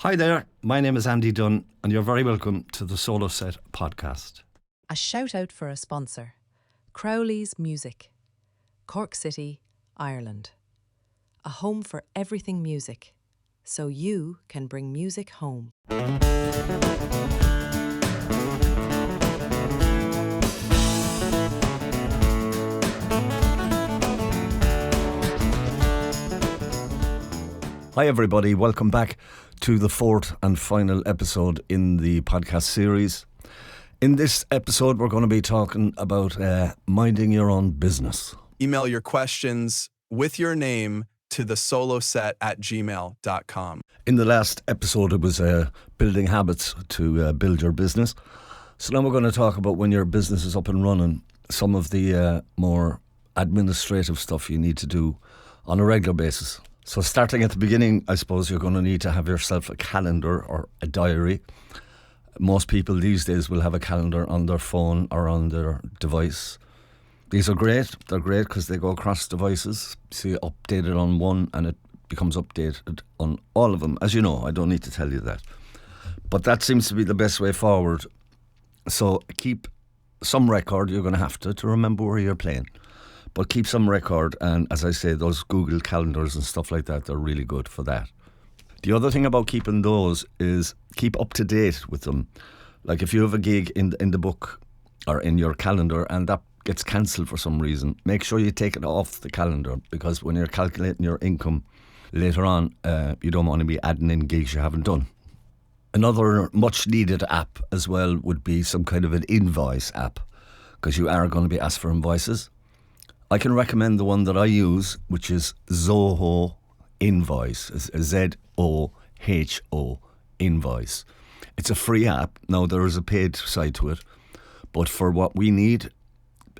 Hi there, my name is Andy Dunn, and you're very welcome to the Solo Set podcast. A shout out for a sponsor, Crowley's Music, Cork City, Ireland. A home for everything music, so you can bring music home. Hi everybody, welcome back to the fourth and final episode in the podcast series. In this episode, we're going to be talking about minding your own business. Email your questions with your name to thesoloset@gmail.com. In the last episode, it was building habits to build your business. So now we're going to talk about when your business is up and running, some of the more administrative stuff you need to do on a regular basis. So starting at the beginning, I suppose you're going to need to have yourself a calendar or a diary. Most people these days will have a calendar on their phone or on their device. These are great. They're great because they go across devices. So you update it on one and it becomes updated on all of them. As you know, I don't need to tell you that. But that seems to be the best way forward. So keep some record. You're going to have to remember where you're playing. But keep some record, and as I say, those Google calendars and stuff like that, they're really good for that. The other thing about keeping those is keep up to date with them. Like if you have a gig in the book or in your calendar and that gets cancelled for some reason, make sure you take it off the calendar, because when you're calculating your income later on, you don't want to be adding in gigs you haven't done. Another much needed app as well would be some kind of an invoice app, because you are going to be asked for invoices. I can recommend the one that I use, which is Zoho Invoice, Z-O-H-O Invoice. It's a free app. Now, there is a paid side to it, but for what we need,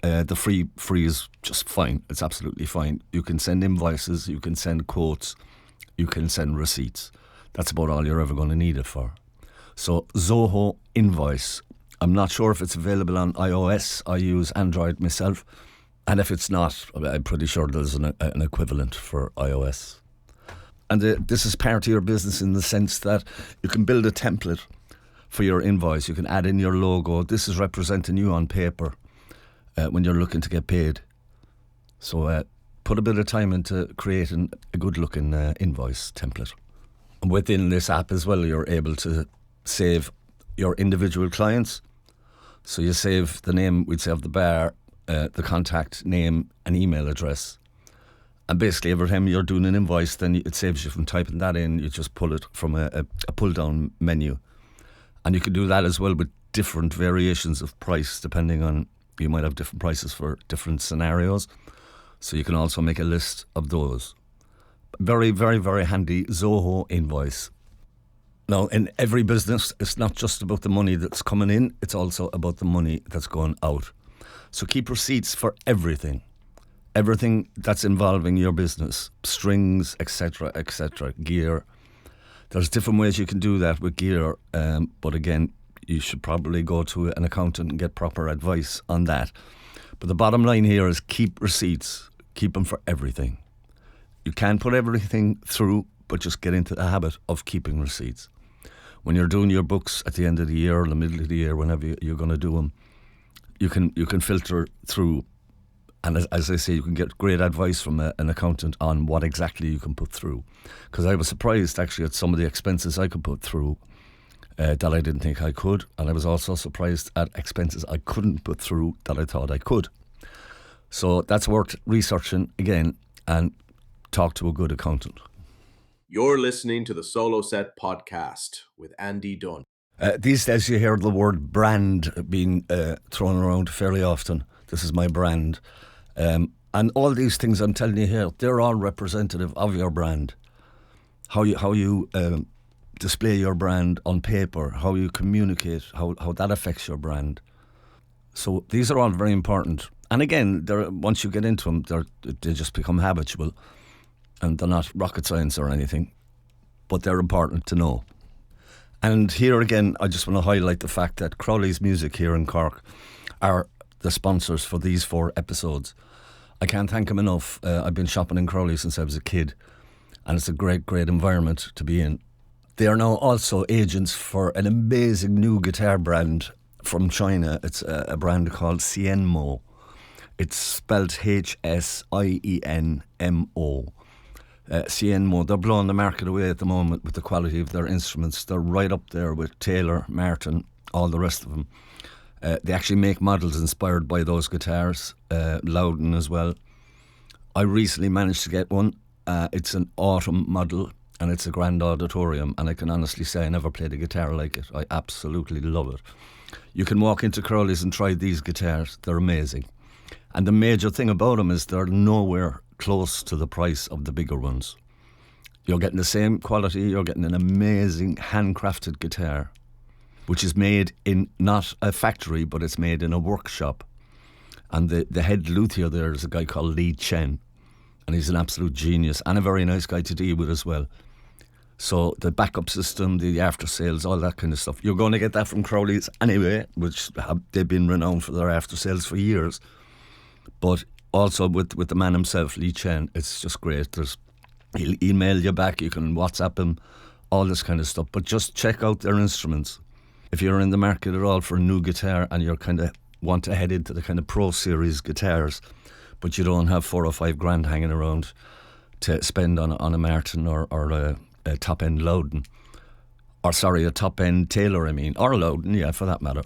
the free is just fine. It's absolutely fine. You can send invoices, you can send quotes, you can send receipts. That's about all you're ever going to need it for. So, Zoho Invoice. I'm not sure if it's available on iOS. I use Android myself. And if it's not, I'm pretty sure there's an equivalent for iOS. And this is part of your business in the sense that you can build a template for your invoice. You can add in your logo. This is representing you on paper when you're looking to get paid. So put a bit of time into creating a good-looking invoice template. And within this app as well, you're able to save your individual clients. So you save the name, we'd say, of the bar, the contact name and email address, and basically every time you're doing an invoice, then it saves you from typing that in. You just pull it from a pull down menu, and you can do that as well with different variations of price depending on, you might have different prices for different scenarios, so you can also make a list of those. Very, very, very handy Zoho Invoice. Now, in every business, it's not just about the money that's coming in, it's also about the money that's going out. So keep receipts for everything that's involving your business, strings, etc., gear. There's different ways you can do that with gear, but again, you should probably go to an accountant and get proper advice on that. But the bottom line here is keep receipts, keep them for everything. You can't put everything through, but just get into the habit of keeping receipts. When you're doing your books at the end of the year or the middle of the year, whenever you're going to do them, you can filter through, and as I say, you can get great advice from an accountant on what exactly you can put through. Because I was surprised actually at some of the expenses I could put through that I didn't think I could, and I was also surprised at expenses I couldn't put through that I thought I could. So that's worth researching again, and talk to a good accountant. You're listening to the Solo Set podcast with Andy Dunn. These days you hear the word brand being thrown around fairly often. This is my brand. And all these things I'm telling you here, they're all representative of your brand. How you display your brand on paper, how you communicate, how that affects your brand. So these are all very important. And again, once you get into them, they just become habitual. And they're not rocket science or anything. But they're important to know. And here again, I just want to highlight the fact that Crowley's Music here in Cork are the sponsors for these 4 episodes. I can't thank them enough. I've been shopping in Crowley since I was a kid, and it's a great, great environment to be in. They are now also agents for an amazing new guitar brand from China. It's a brand called Cienmo. It's spelled Hsienmo. Cienmo, they're blowing the market away at the moment with the quality of their instruments. They're right up there with Taylor, Martin, all the rest of them. They actually make models inspired by those guitars, Loudon as well. I recently managed to get one. It's an autumn model and it's a grand auditorium, and I can honestly say I never played a guitar like it. I absolutely love it. You can walk into Crowley's and try these guitars. They're amazing. And the major thing about them is they're nowhere close to the price of the bigger ones. You're getting the same quality, you're getting an amazing handcrafted guitar, which is made in not a factory, but it's made in a workshop. And the head luthier there is a guy called Li Chen, and he's an absolute genius and a very nice guy to deal with as well. So the backup system, the after sales, all that kind of stuff, you're going to get that from Crowley's anyway, which they've been renowned for their after sales for years. But also with the man himself, Li Chen, it's just great. He'll email you back, you can WhatsApp him, all this kind of stuff. But just check out their instruments. If you're in the market at all for a new guitar and you're kind of want to head into the kind of Pro Series guitars, but you don't have $4 or $5 hanging around to spend on a Martin or a top-end Loudon, or sorry, a top-end Taylor, or Loudon, yeah, for that matter.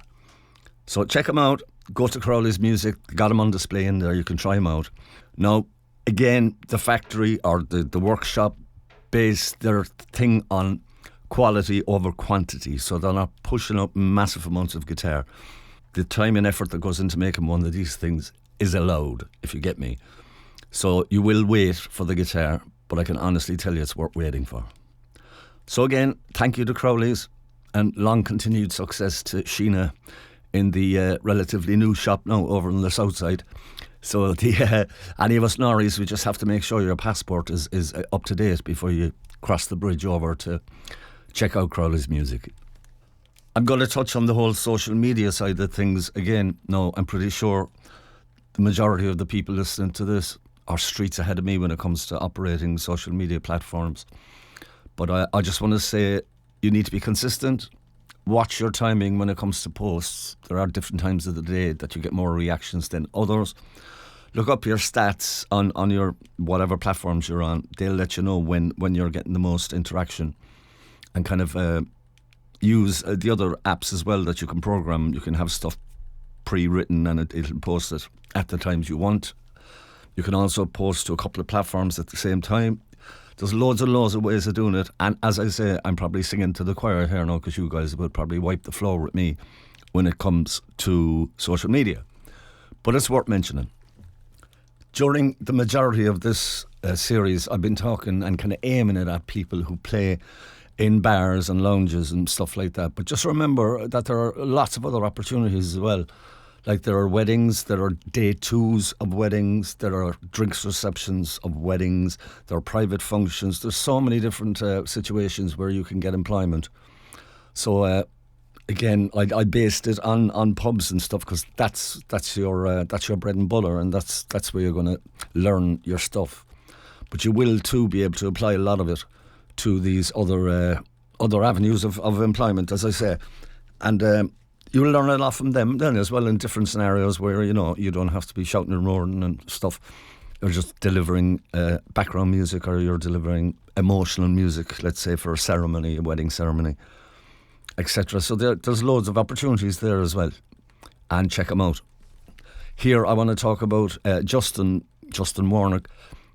So check them out. Go to Crowley's Music. Got them on display in there. You can try them out. Now, again, the factory or the workshop base their thing on quality over quantity. So they're not pushing up massive amounts of guitar. The time and effort that goes into making one of these things is allowed, if you get me. So you will wait for the guitar, but I can honestly tell you it's worth waiting for. So again, thank you to Crowley's, and long continued success to Sheena in the relatively new shop now over on the south side. So any of us Norries, we just have to make sure your passport is up to date before you cross the bridge over to check out Crowley's Music. I'm going to touch on the whole social media side of things again. No, I'm pretty sure the majority of the people listening to this are streets ahead of me when it comes to operating social media platforms. But I just want to say you need to be consistent. Watch your timing when it comes to posts. There are different times of the day that you get more reactions than others. Look up your stats on your whatever platforms you're on. They'll let you know when you're getting the most interaction, and kind of use the other apps as well that you can program. You can have stuff pre-written and it'll post it at the times you want. You can also post to a couple of platforms at the same time. There's loads and loads of ways of doing it. And as I say, I'm probably singing to the choir here now because you guys will probably wipe the floor with me when it comes to social media. But it's worth mentioning. During the majority of this series, I've been talking and kind of aiming it at people who play in bars and lounges and stuff like that. But just remember that there are lots of other opportunities as well. Like there are weddings, there are day twos of weddings, there are drinks receptions of weddings, there are private functions. There's so many different situations where you can get employment. So again, I based it on pubs and stuff because that's your bread and butter, and that's where you're going to learn your stuff. But you will too be able to apply a lot of it to these other avenues of employment, as I say, and you'll learn a lot from them then as well in different scenarios where you don't have to be shouting and roaring and stuff. You're just delivering background music, or you're delivering emotional music, let's say for a ceremony, a wedding ceremony, etc. So there's loads of opportunities there as well, and check them out. Here I want to talk about Justin Warnock.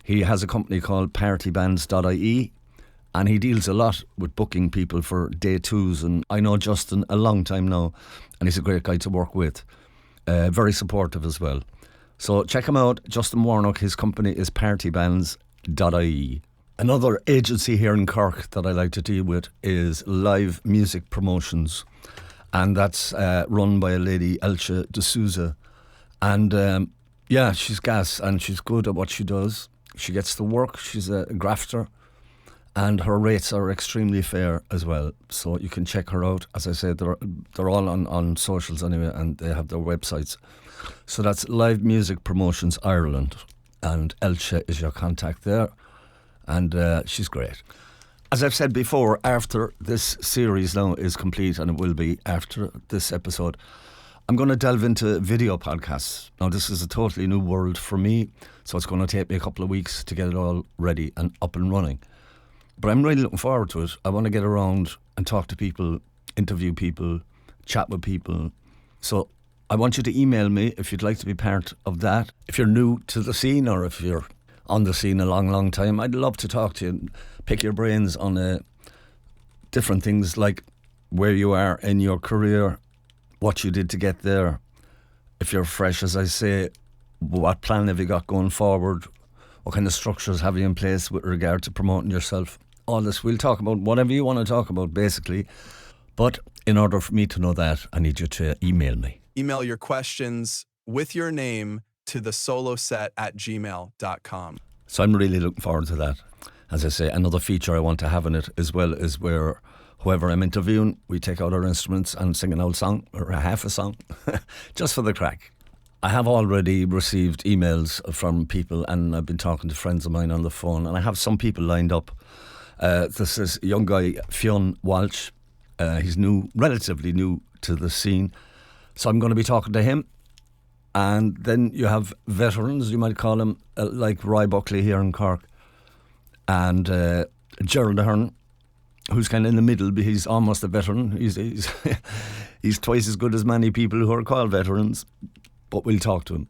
He has a company called partybands.ie, and he deals a lot with booking people for day twos. And I know Justin a long time now, and he's a great guy to work with. Very supportive as well. So check him out, Justin Warnock. His company is partybands.ie. Another agency here in Cork that I like to deal with is Live Music Promotions. And that's run by a lady, Elche de Souza. And she's gas and she's good at what she does. She gets the work, she's a grafter. And her rates are extremely fair as well. So you can check her out. As I said, they're all on socials anyway, and they have their websites. So that's Live Music Promotions Ireland. And Elche is your contact there. And she's great. As I've said before, after this series now is complete, and it will be after this episode, I'm going to delve into video podcasts. Now, this is a totally new world for me, so it's going to take me a couple of weeks to get it all ready and up and running. But I'm really looking forward to it. I want to get around and talk to people, interview people, chat with people. So I want you to email me if you'd like to be part of that. If you're new to the scene, or if you're on the scene a long, long time, I'd love to talk to you and pick your brains on different things, like where you are in your career, what you did to get there. If you're fresh, as I say, what plan have you got going forward? What kind of structures have you in place with regard to promoting yourself? All this, we'll talk about whatever you want to talk about, basically. But in order for me to know that, I need you to email me. Email your questions with your name to thesoloset@gmail.com. So I'm really looking forward to that. As I say, another feature I want to have in it as well is where whoever I'm interviewing, we take out our instruments and sing an old song or a half a song, just for the crack. I have already received emails from people, and I've been talking to friends of mine on the phone, and I have some people lined up. This is a young guy, Fionn Walsh. He's new, relatively new to the scene. So I'm going to be talking to him. And then you have veterans, you might call them, like Roy Buckley here in Cork, and Gerald Ahern, who's kind of in the middle, but he's almost a veteran. He's he's twice as good as many people who are called veterans, but we'll talk to him.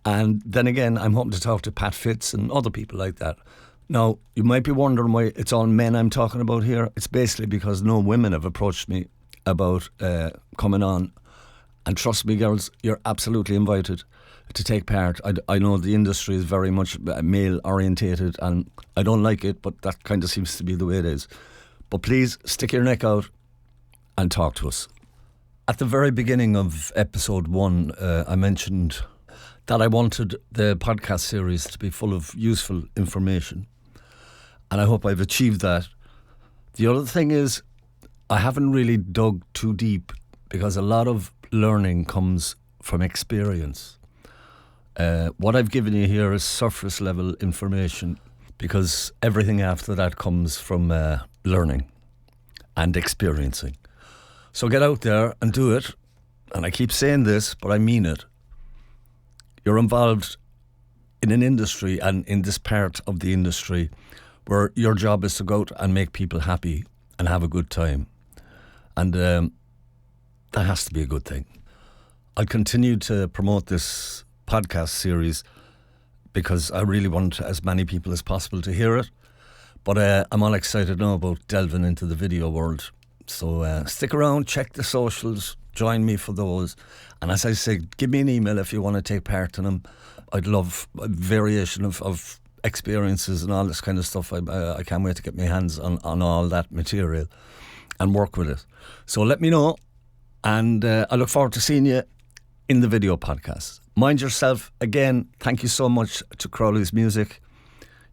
And then again, I'm hoping to talk to Pat Fitz and other people like that. Now, you might be wondering why it's all men I'm talking about here. It's basically because no women have approached me about coming on. And trust me, girls, you're absolutely invited to take part. I know the industry is very much male-orientated, and I don't like it, but that kind of seems to be the way it is. But please, stick your neck out and talk to us. At the very beginning of episode 1, I mentioned that I wanted the podcast series to be full of useful information, and I hope I've achieved that. The other thing is, I haven't really dug too deep, because a lot of learning comes from experience. What I've given you here is surface level information, because everything after that comes from learning and experiencing. So get out there and do it. And I keep saying this, but I mean it. You're involved in an industry, and in this part of the industry, where your job is to go out and make people happy and have a good time. And that has to be a good thing. I'll continue to promote this podcast series because I really want as many people as possible to hear it. But I'm all excited now about delving into the video world. So stick around, check the socials, join me for those. And as I say, give me an email if you want to take part in them. I'd love a variation of experiences and all this kind of stuff. I can't wait to get my hands on all that material and work with it. So let me know. And I look forward to seeing you in the video podcast. Mind yourself. Again, thank you so much to Crowley's Music.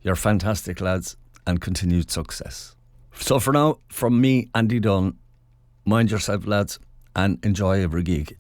You're fantastic, lads, and continued success. So for now, from me, Andy Dunn, mind yourself, lads, and enjoy every gig.